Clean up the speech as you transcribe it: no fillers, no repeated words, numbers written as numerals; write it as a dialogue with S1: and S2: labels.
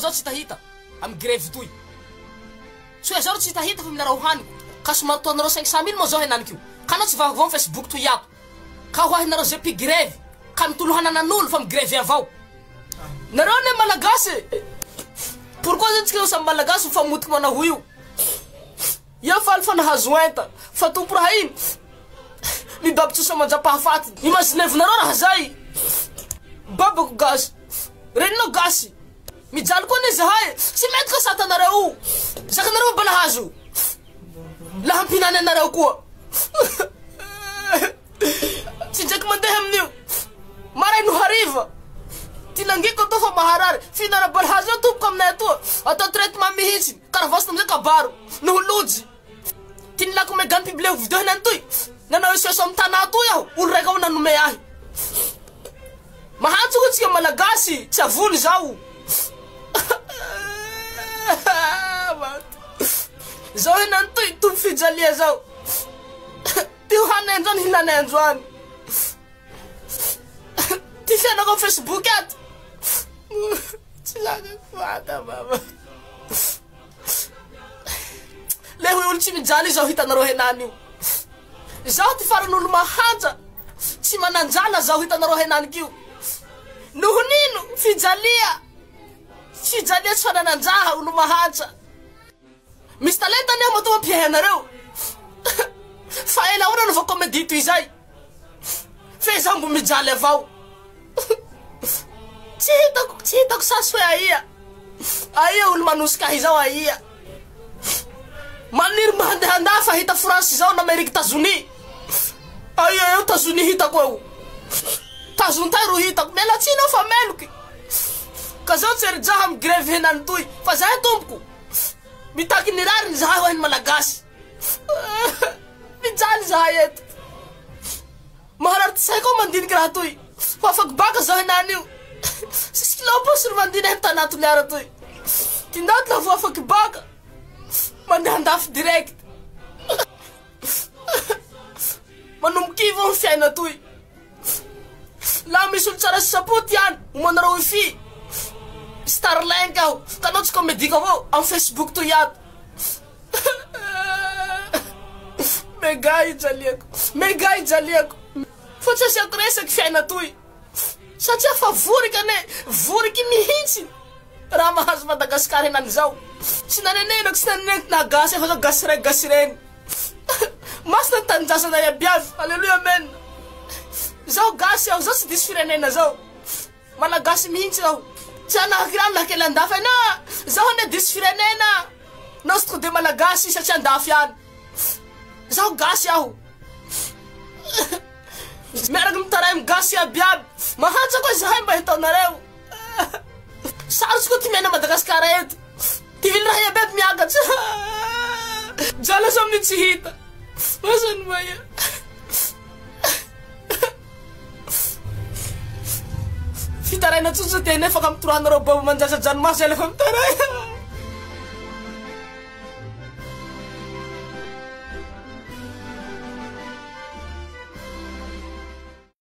S1: zao tsy tahita amy grève toy soa zao tsy tahita fa minarao haniko ka somatoanareo 500 000 moa zao henaniko ka anao tsy vavao Facebook toy ato ka hoahinareo zay mpigrève ka mitolo hananan'olo fa migrève avao nareo ne malagasy pourquoi zany tsika samy malagasy mifamotiky manaho io ia faly fa nahazo enta fa tompo raha iny mibaby tsosa mandrapahafaty imaginevonareo raha zay babako gasy reninao gasy mijaly koa ne zahay tsy mety ka satanareo sakanareo mba nahazo laha mpinany anareo koa tsy ndraiky mandeha amin'io maray no hariva tinangiko atao fa maharary finanabalahazo eo tompoko aminay atoa atao traitement mihitsy karavasina amizay kabaro noho lojy tinilako megany publie video henany toy nanao isoso amy tana atoy aho olo raiky ao nanome ahy mahantsoko tsika malagasy tsy avony zao zao henany toy tompo fijalia zao ty hohany androany hinany androany ty fianako am Facebook ato tsy lagafata mama le hoe olo tsy mijaly zao hitanareo henany io zao ty faran'olo mahanja tsy mananjala zao hitanareo henanykio noho nino fijalia tsy fanananjaha olo mahanja misy talenta ne mato mampihay anareo fa ela ona nova comédie toy zay fe zaho mbo mijaly avao tsy hitako sasy hoe aia olo manosikahy zao aia maniry mahandehandaha fa hita France zao na Amerique États-Unis aia eo États-Unis hitako eo tazontay ro hitako mialatsina fa meloky ka zao tsy erijaha amy grève henany toy fa zahay tompoko mitaky ny rariny zahay hoahiny malagasy mijaly zahay eto maharary ty say koa mandiniky raha toy fa afaky baka zao henany io sisy kiloposy ro mandiny hem tanato liara toy tindaty la vo afaky baka mandeha andafy direct manomboky vo ny fiaina toy la misy olo tsara sisapoty any omanareo wifi Starlink aho ka anao tsy comédie ka avao amy Facebook toy ato mega ijaliako fa tsy asiako resaky fiaina toy satria fa voriky mihitsy raha mahazo Madagasikara henany zao tsy nanenenako tsy nanenenako na gasy fa zao gasy reny masina ny tanindrazana iabiavy alleluia amen zao gasy aho zao tsy disy firenena zao malagasy mihitsy aho tsy anahakirano lahakely andafy ana zaho ne disy firenena nostro de malagasy satria andafy any zaho gasy aho miaraky mitaray amy gasy abiaby mahantsa koa zahay mba hitaonareo sarotsy koa ty miaina Madagasikara eto ty vily raha iabiaby miakatsy jala sa amin'ny tsy hita masany maya fitaraina tsotso teny efaka amy torohanareo baba manjasa janomasy alefa mitaray